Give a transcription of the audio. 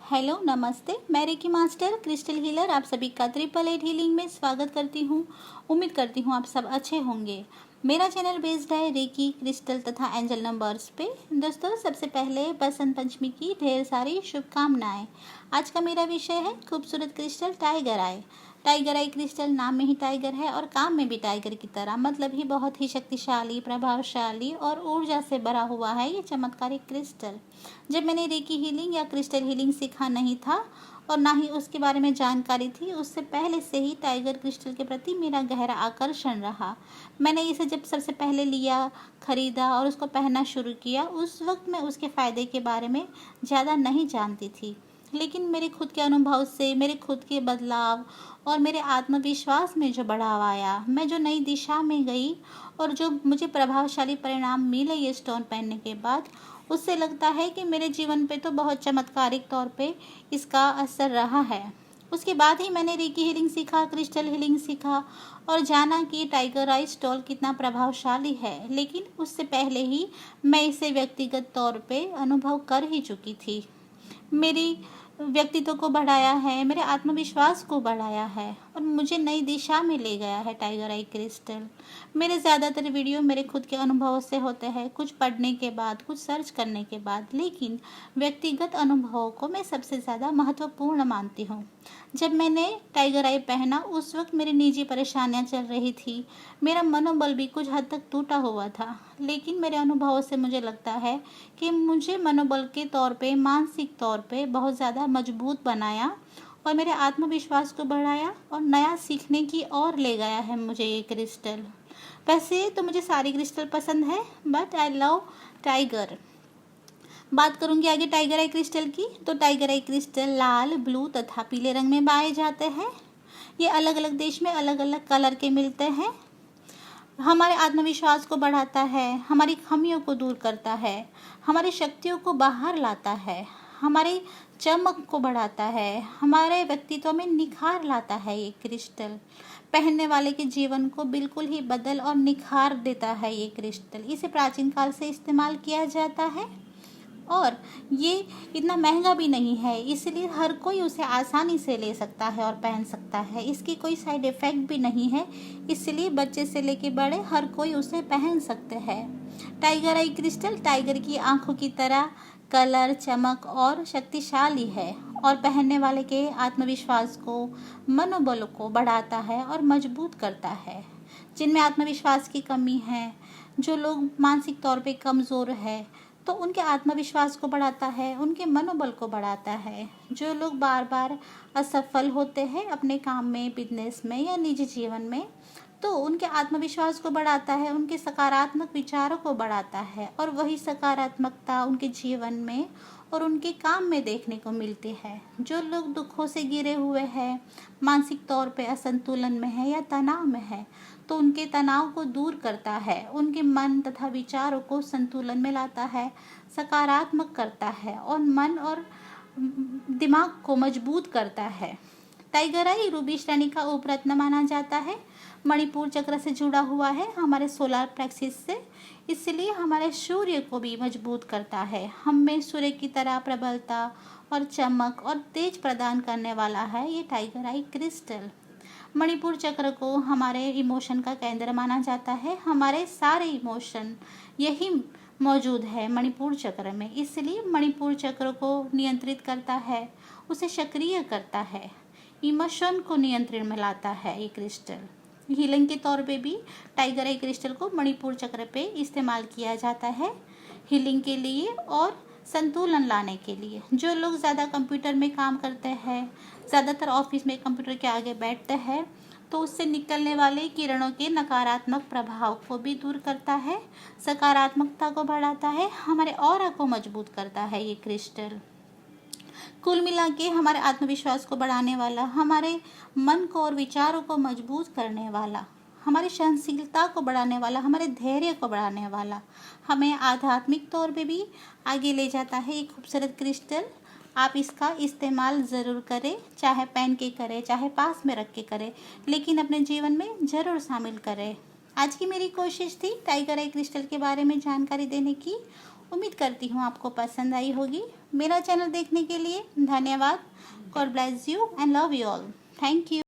Hello नमस्ते, मैं reiki master crystal healer आप सभी का 888 हीलिंग में स्वागत करती हूँ। उम्मीद करती हूँ आप सब अच्छे होंगे। मेरा चैनल बेस्ड है रेकी क्रिस्टल तथा एंजल नंबर्स पे। दोस्तों, सबसे पहले बसंत पंचमी की ढेर सारी शुभकामनाएं। आज का मेरा विषय है खूबसूरत क्रिस्टल टाइगर आई। टाइगर आई क्रिस्टल नाम में ही टाइगर है और काम में भी टाइगर की तरह, मतलब ही बहुत ही शक्तिशाली, प्रभावशाली और ऊर्जा से भरा हुआ है ये चमत्कारिक क्रिस्टल। जब मैंने रेकी हीलिंग या क्रिस्टल हीलिंग सीखा नहीं था और ना ही उसके बारे में जानकारी थी, उससे पहले से ही टाइगर क्रिस्टल के प्रति मेरा गहरा आकर्षण रहा। मैंने इसे जब सबसे पहले लिया, खरीदा और उसको पहनना शुरू किया, उस वक्त मैं उसके फ़ायदे के बारे में ज़्यादा नहीं जानती थी। लेकिन मेरे खुद के अनुभव से, मेरे खुद के बदलाव और मेरे आत्मविश्वास में जो बढ़ाव आया, मैं जो नई दिशा में गई और जो मुझे प्रभावशाली परिणाम मिले ये स्टोन पहनने के बाद, उससे लगता है कि मेरे जीवन पे तो बहुत चमत्कारिक तौर पे इसका असर रहा है। उसके बाद ही मैंने रेकी हीलिंग सीखा, क्रिस्टल हीलिंग सीखा और जाना कि टाइगर आई स्टोन कितना प्रभावशाली है। लेकिन उससे पहले ही मैं इसे व्यक्तिगत तौर पे अनुभव कर ही चुकी थी। मेरी व्यक्तित्व को बढ़ाया है, मेरे आत्मविश्वास को बढ़ाया है और मुझे नई दिशा में ले गया है टाइगर आई क्रिस्टल। मेरे ज़्यादातर वीडियो मेरे खुद के अनुभवों से होते हैं, कुछ पढ़ने के बाद, कुछ सर्च करने के बाद, लेकिन व्यक्तिगत अनुभवों को मैं सबसे ज़्यादा महत्वपूर्ण मानती हूँ। जब मैंने टाइगर आई पहना, उस वक्त मेरी निजी परेशानियाँ चल रही थी, मेरा मनोबल भी कुछ हद तक टूटा हुआ था। लेकिन मेरे अनुभवों से मुझे लगता है कि मुझे मनोबल के तौर पे, मानसिक तौर पे बहुत ज़्यादा मजबूत बनाया और मेरे आत्मविश्वास को बढ़ाया और नया सीखने की ओर ले गया है मुझे ये क्रिस्टल। वैसे तो मुझे सारी क्रिस्टल पसंद है, बट आई लव टाइगर। बात करूंगी आगे टाइगर आई क्रिस्टल की, तो टाइगर आई क्रिस्टल लाल, ब्लू तथा पीले रंग में पाए जाते हैं। ये अलग अलग देश में अलग अलग कलर के मिलते हैं। हमारे आत्मविश्वास को बढ़ाता है, हमारी खामियों को दूर करता है, हमारी शक्तियों को बाहर लाता है, हमारी चमक को बढ़ाता है, हमारे व्यक्तित्व में निखार लाता है। ये क्रिस्टल पहनने वाले के जीवन को बिल्कुल ही बदल और निखार देता है। ये क्रिस्टल, इसे प्राचीन काल से इस्तेमाल किया जाता है और ये इतना महंगा भी नहीं है, इसलिए हर कोई उसे आसानी से ले सकता है और पहन सकता है। इसकी कोई साइड इफ़ेक्ट भी नहीं है, इसलिए बच्चे से लेके बड़े हर कोई उसे पहन सकते हैं। टाइगर आई क्रिस्टल टाइगर की आंखों की तरह कलर, चमक और शक्तिशाली है और पहनने वाले के आत्मविश्वास को, मनोबल को बढ़ाता है और मजबूत करता है। जिनमें आत्मविश्वास की कमी है, जो लोग मानसिक तौर पे कमज़ोर है, तो उनके आत्मविश्वास को बढ़ाता है, उनके मनोबल को बढ़ाता है। जो लोग बार बार असफल होते हैं अपने काम में, बिजनेस में या निजी जीवन में, तो उनके आत्मविश्वास को बढ़ाता है, उनके सकारात्मक विचारों को बढ़ाता है और वही सकारात्मकता उनके जीवन में और उनके काम में देखने को मिलती है। जो लोग दुखों से घिरे हुए हैं, मानसिक तौर पे असंतुलन में है या तनाव में है, तो उनके तनाव को दूर करता है, उनके मन तथा विचारों को संतुलन में लाता है, सकारात्मक करता है और मन और दिमाग को मजबूत करता है। टाइगर आई रूबी श्रेणी का उपरत्न माना जाता है। मणिपुर चक्र से जुड़ा हुआ है हमारे सोलर प्लेक्सिस से, इसलिए हमारे सूर्य को भी मजबूत करता है। हम में सूर्य की तरह प्रबलता और चमक और तेज प्रदान करने वाला है ये टाइगर आई क्रिस्टल। मणिपुर चक्र को हमारे इमोशन का केंद्र माना जाता है। हमारे सारे इमोशन यही मौजूद है मणिपुर चक्र में, इसलिए मणिपुर चक्र को नियंत्रित करता है, उसे सक्रिय करता है, इमोशन को नियंत्रण में लाता है ये क्रिस्टल। हीलिंग के तौर पे भी टाइगर आई क्रिस्टल को मणिपुर चक्र पे इस्तेमाल किया जाता है, हीलिंग के लिए और संतुलन लाने के लिए। जो लोग ज़्यादा कंप्यूटर में काम करते हैं, ज़्यादातर ऑफिस में कंप्यूटर के आगे बैठते हैं, तो उससे निकलने वाले किरणों के नकारात्मक प्रभाव को भी दूर करता है, सकारात्मकता को बढ़ाता है, हमारे ऑरा को मजबूत करता है ये क्रिस्टल। कुल मिला के हमारे आत्मविश्वास को बढ़ाने वाला, हमारे मन को और विचारों को मजबूत करने वाला, हमारी सहनशीलता को बढ़ाने वाला, हमारे धैर्य को बढ़ाने वाला, हमें आध्यात्मिक तौर पे भी आगे ले जाता है ये खूबसूरत क्रिस्टल। आप इसका इस्तेमाल ज़रूर करें, चाहे पहन के करें, चाहे पास में रख के करें, लेकिन अपने जीवन में ज़रूर शामिल करें। आज की मेरी कोशिश थी टाइगर आई क्रिस्टल के बारे में जानकारी देने की। उम्मीद करती हूँ आपको पसंद आई होगी। मेरा चैनल देखने के लिए धन्यवाद। God bless you and love you all. Thank you.